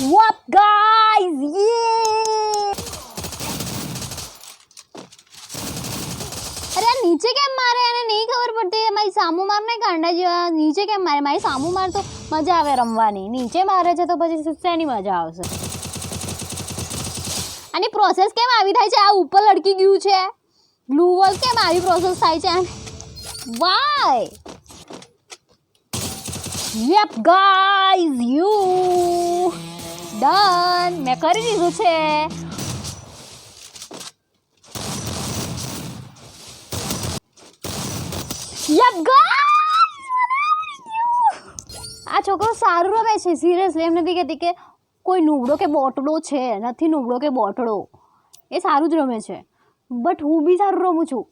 What guys? Yeah! અરે નીચે કેમ મારે એને નહીં ખબર પડતી મારી સામુ માર નહીં કાંડા જેવા નીચે કેમ મારે મારી સામુ માર તો મજા આવે રમવાની નીચે મારે છે તો પછી શેની મજા આવશે આની પ્રોસેસ કેમ આવી થાય છે આ ઉપર લડકી ગયું છે બ્લુ વોલ કેમ આવી પ્રોસેસ થાય છે વાય યપ ગાઈઝ યુ ડન મેં કરી દીધું છે યપ ગાઈઝ આ છોકરો સારું રમે છે સિરિયસલી એમ નથી કહેતી કે કોઈ નુબડો કે બોટડો છે નથી નુબડો કે બોટડો એ સારું જ રમે છે બટ હું બી સારું રમું છું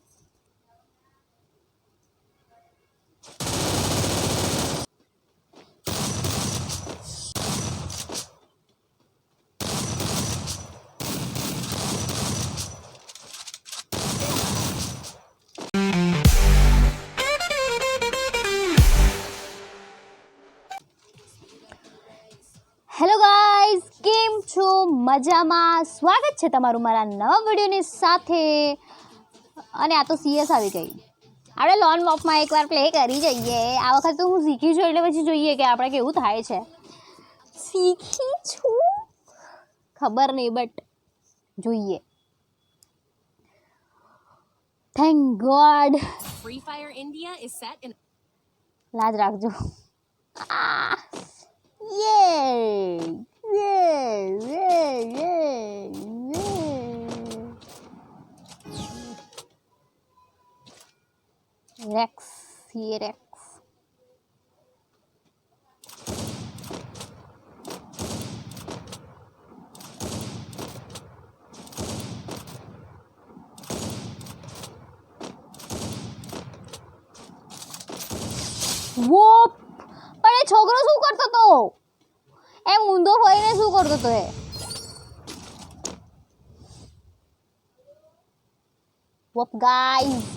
હેલો ગાઈઝ કેમ છો મજામાં સ્વાગત છે તમારું મારા નવા વિડીયોની સાથે અને આ તો સીએસ આવી ગઈ આપણે લોન વોકમાં એકવાર પ્લે કરી જઈએ આ વખત તો હું શીખી છું એટલે પછી જોઈએ કે આપણે કેવું થાય છે શીખી છું ખબર નહીં બટ જોઈએ thank God Free Fire India is set in લાજ રાખજો Yay! Yay! Yay! Yay! Yay! Rex, here Rex. Whoop! પણ એ છોકરો શું કરતો હતો એમ ઊંધો હોઈને શું કરતો હતો એ વોપ ગાઈઝ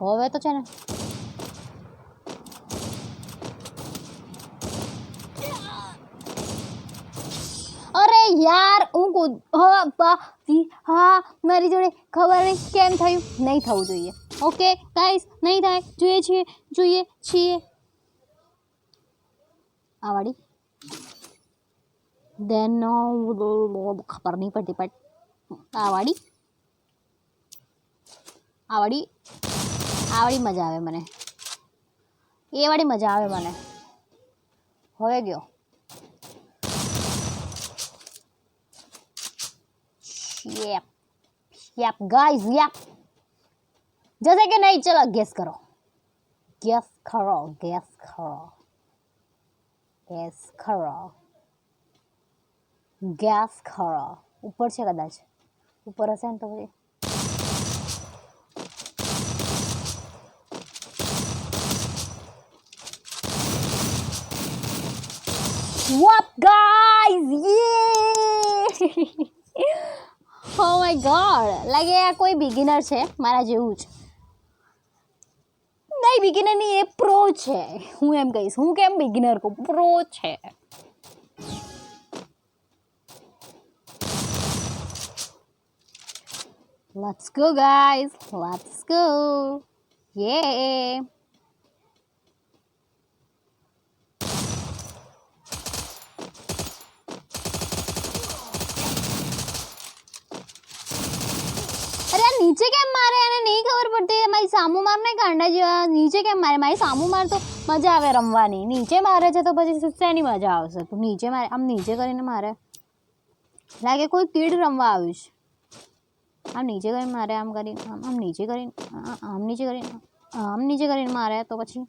હવે તો છે ને અરે યાર હું હા મારી જોડે ખબર નહીં કેમ થયું નહીં થવું જોઈએ ઓકે ગાઈસ નહીં થાય જોઈએ છીએ આ વાળી દેન ખબર નહીં પડતી બટ આ વાળી મજા આવે મને એ વાળી મજા આવે મને હવે ગયો yep guys yep जैसे कि नहीं चलो गेस करो ऊपर से कदाच ऊपर हसे तो मुझे what guys yeah oh my god લાગે આ કોઈ બિગિનર છે મારા જેવું જ નહીં બિગિનર નહીં એ પ્રો છે હું એમ કહીશ હું કેમ બિગિનર કહું પ્રો છે let's go guys let's go yeah નીચે કેમ મારે એને નહીં ખબર પડતી મારી સામુ માર નહીં કાંડા જેવા નીચે કેમ મારે મારી સામુ માર તો મજા આવે રમવાની નીચે મારે છે તો પછી શેની મજા આવશે તું નીચે મારે આમ નીચે કરીને મારે લાગે કોઈ કીડ રમવા આવ્યું છે આમ નીચે કરીને મારે આમ કરીને આમ નીચે કરીને આમ નીચે કરીને મારે તો પછી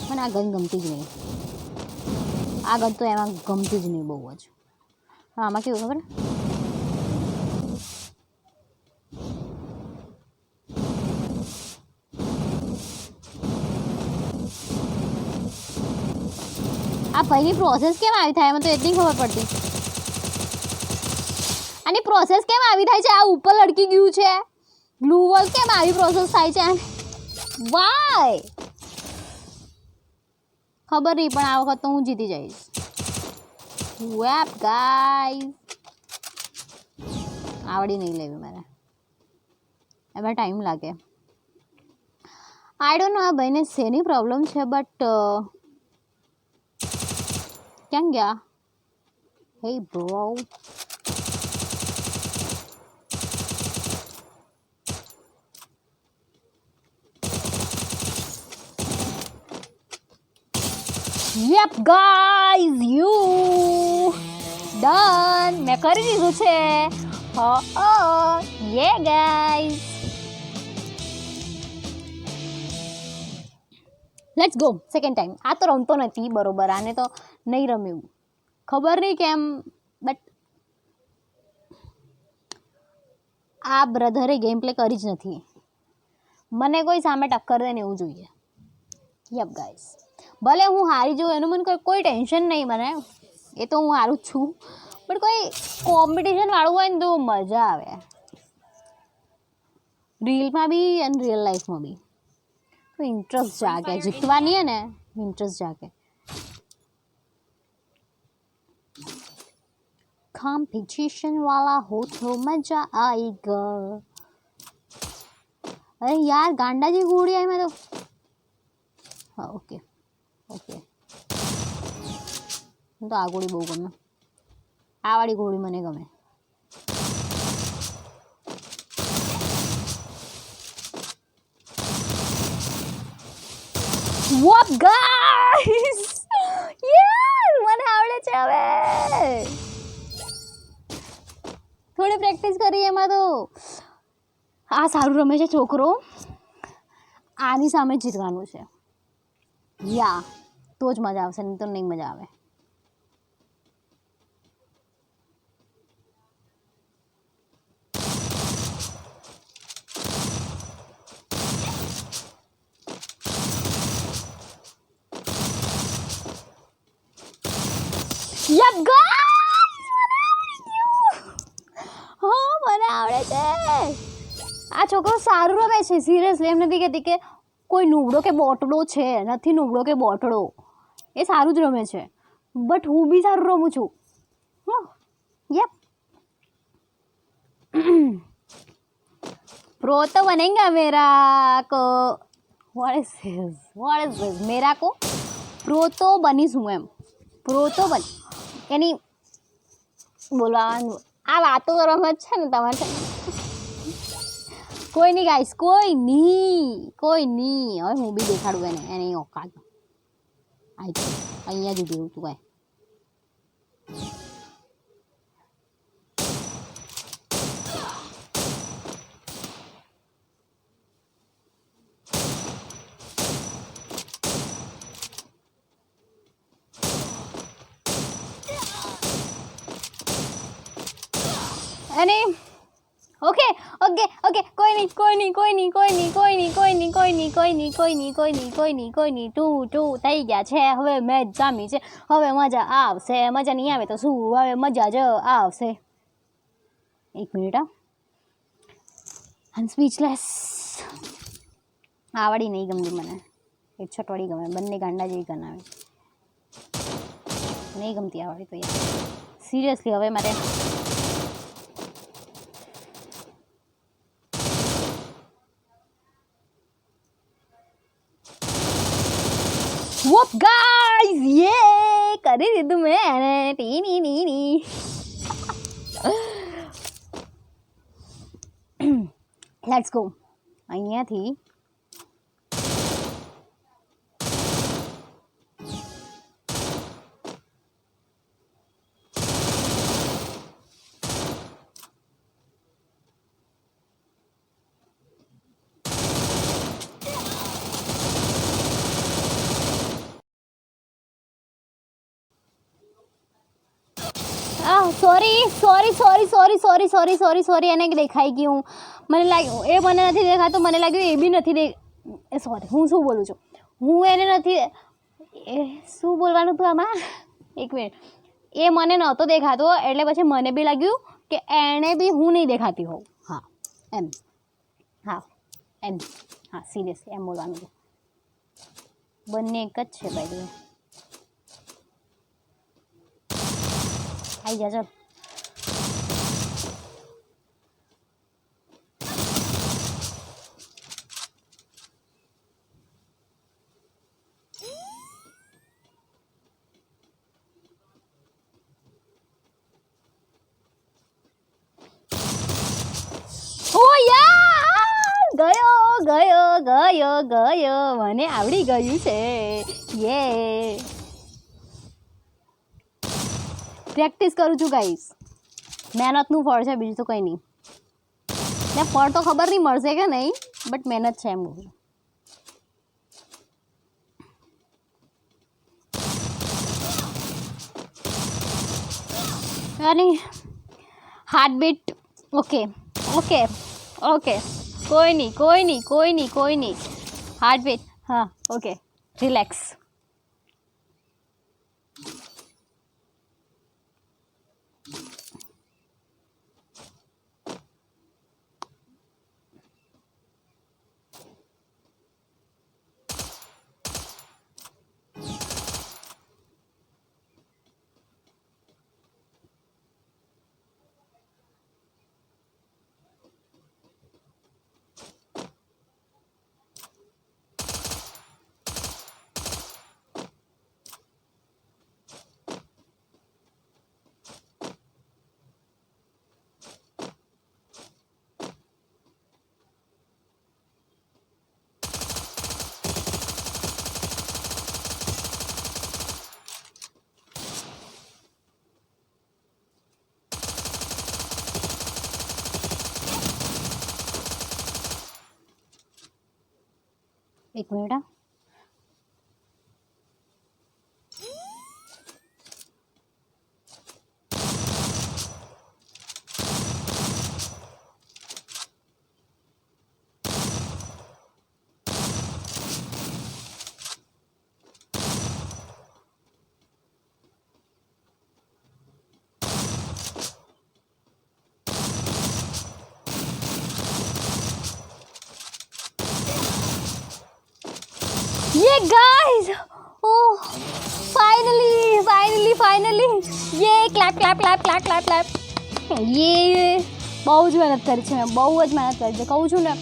મને આ ગન ગમતી જ નહીં આ ગન તો એમાં ગમતી જ નહીં બહુ જ હા આમાં કેવું ખબર આ ભાઈની પ્રોસેસ કેમ આવી થાય મને તો એટલી ખબર પડતી આની પ્રોસેસ કેમ આવી થાય છે આ ઉપર લડકી ગયું છે બ્લુ વોલ કેમ આવી પ્રોસેસ થાય છે વાય ખબર નહીં પણ આ વખત તો હું જીતી જઈશ વેપ ગાઈસ આવડી નહીં લેવી મારે એમાં ટાઈમ લાગે આઈ ડોન્ટ નો આ ભાઈને શેની પ્રોબ્લેમ છે બટ ક્યાં ગયા હે bro yup guys you done મેં કરી દીધું છે યે guys let's go second time આ તો રમતો નથી બરોબર આને તો નહીં રમ્યું ખબર નહીં કેમ બટ આ બ્રધરે ગેમ પ્લે કરી જ નથી મને કોઈ સામે ટક્કર દે ને એવું જોઈએ યપ ગાઈઝ ભલે હું હારી જાઉં એનું મને કોઈ ટેન્શન નહીં મને એ તો હું હારું જ છું પણ કોઈ કોમ્પિટિશન વાળું હોય ને તો મજા આવે રીલમાં બી અને રિયલ લાઈફમાં બી તો ઇન્ટરેસ્ટ જાગે જીતવાની હે ને ઇન્ટરેસ્ટ જાગે कॉम्पिटिशन वाला हो तो मजा आएगा अरे यार गांडा जी गोड़ी आई मैं तो हाँ ओके ओके तो आ गोड़ी बहु गमे आ वाली गोड़ी मने गमे What guys यार મને આવડે છે હવે થોડી પ્રેક્ટિસ કરી એમાં તો આ સારું રમે છે છોકરો આની સામે જીતવાનું છે યા તો જ મજા આવશે નહીં તો નહીં મજા આવે Yup guys મને આવડે છે આ છોકરો સારું રમે છે સિરિયસલી એમ નથી કહેતી કે કોઈ નુબડો કે બોટડો છે નથી નુબડો કે બોટડો એ સારું જ રમે છે બટ હું બી સારું રમું છું યપ प्रो तो बनेगा मेरा को व्हाट इज दिस मेरा को प्रो तो बनीश हूँ एम प्रो तो बन यानी બોલવાનું આ વાતો કરવામાં જ છે ને તમારે કોઈ નહીં ગાઈસ કોઈ નહીં હવે હું બી દેખાડું એને ઓકાત આઈ તો અહીંયા જ ઉભી તું કાંઈ અને ઓકે ઓકે ઓકે કોઈ નહીં ટુ થઈ ગયા છે હવે મેચ જામી છે હવે મજા આવશે મજા નહીં આવે તો શું હવે મજા જ આવશે એક મિનિટ આઈ એમ સ્પીચલેસ આવડી નહીં ગમતી મને એક છટવાડી ગમે બંને ગાંડા જેવી ગણાવે નહીં ગમતી આવડી તો યાર સિરિયસલી હવે મારે What guys ये કરી દીધું મેં ટીની લેટ્સ ગો અહીંયાથી સોરી એને દેખાઈ ગયું મને લાગ્યું એ મને નથી દેખાતું મને લાગ્યું એ બી નથી સોરી હું શું બોલું છું હું એને નથી એ શું બોલવાનું હતું આમાં એક મિનિટ એ મને નહોતો દેખાતો એટલે પછી મને બી લાગ્યું કે એણે બી હું નહીં દેખાતી હોઉં હા એમ હા એમ, હા સિરિયસલી એમ બોલવાનું છે. બંને એક જ છે ભાઈ. આવી જા ચાલ. ઓ યાર ગયો મને આવડી ગયું છે. યે પ્રેક્ટિસ કરું છું ગાઈસ. મહેનતનું ફળ છે, બીજું તો કંઈ નહીં. ને ફળ તો ખબર નહીં મળશે કે નહીં, બટ મહેનત છે એમ બોલું. અને હાર્ટબીટ ઓકે ઓકે ઓકે કોઈ નહીં હાર્ટબીટ હા ઓકે રિલેક્સ. એક મિનિટ હા. ये गाइस ओह फाइनली ये क्लैप ये બહુ જ મહેનત કરી છે મેં, બહુ જ મહેનત કરી છે કહું છું ને.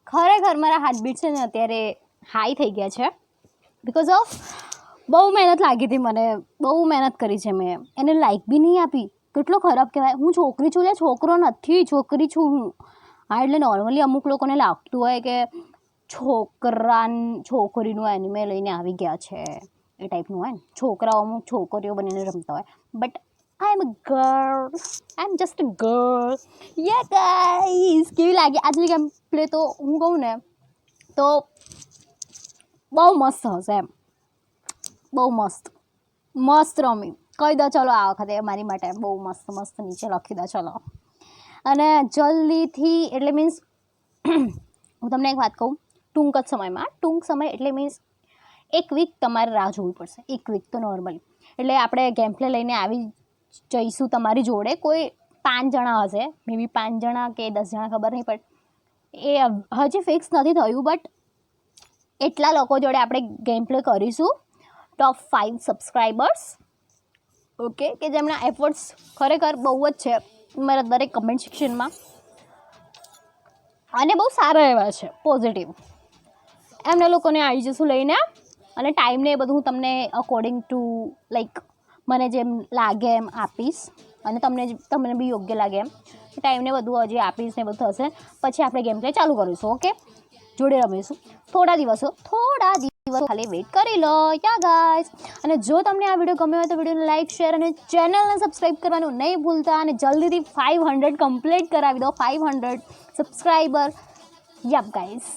ખરેખર મારા હાર્ટબીટ છે ને અત્યારે હાઈ થઈ ગયા છે બિકોઝ ઓફ બહુ મહેનત લાગી હતી મને, બહુ મહેનત કરી છે મેં. એને લાઈક બી નહીં આપી, કેટલો ખરાબ કહેવાય. હું છોકરી છું, છોકરો નથી, છોકરી છું હું. હા એટલે નોર્મલી અમુક લોકોને લાગતું હોય કે છોકરીનું એનિમે લઈને આવી ગયા છે એ ટાઈપનું હોય ને. છોકરાઓ અમુક છોકરીઓ બનીને રમતા હોય, but I am a girl, I am just a girl. Yeah guys કેવી લાગી આજની ગેમ પ્લે? તો હું કહું ને તો બહુ મસ્ત હશે એમ, બહુ મસ્ત રમી. કહી દો ચલો આ વખતે મારી માટે બહુ મસ્ત નીચે લખી દો ચલો. અને જલ્દીથી એટલે મીન્સ હું તમને એક વાત કહું, ટૂંક સમય એટલે મીન્સ એક વીક તમારે રાહ જોવી પડશે. એક વીક તો નોર્મલી એટલે આપણે ગેમ પ્લે લઈને આવી જઈશું તમારી જોડે. કોઈ 5 જણા હશે, મે બી 5 જણા કે 10 જણા ખબર નહીં, પણ એ હજી ફિક્સ નથી થયું. બટ એટલા લોકો જોડે આપણે ગેમ પ્લે કરીશું. ટોપ 5 સબસ્ક્રાઈબર્સ ઓકે, કે જેમના એફર્ટ્સ ખરેખર બહુ જ છે મારા દરેક કમેન્ટ સેક્શનમાં, અને બહુ સારા એવા છે પોઝિટિવ. એમને લોકોને આવી જશું લઈને, અને ટાઈમને એ બધું હું તમને અકોર્ડિંગ ટુ લાઈક મને જેમ લાગે એમ આપીશ, અને તમને બી યોગ્ય લાગે એમ ટાઈમને બધું હજી આપીશ ને બધું થશે. પછી આપણે ગેમ પ્લે ચાલુ કરીશું. ઓકે, જોડે રમીશું થોડા દિવસો ખાલી વેઇટ કરી લો યા ગાઈસ. અને જો તમને આ વિડીયો ગમ્યો હોય તો વિડીયોને લાઈક, શેર અને ચેનલને સબસ્ક્રાઈબ કરવાનું નહીં ભૂલતા. અને જલ્દીથી 500 કમ્પ્લીટ કરાવી દો, 500 સબસ્ક્રાઈબર. યપ ગાઈસ,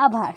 આભાર.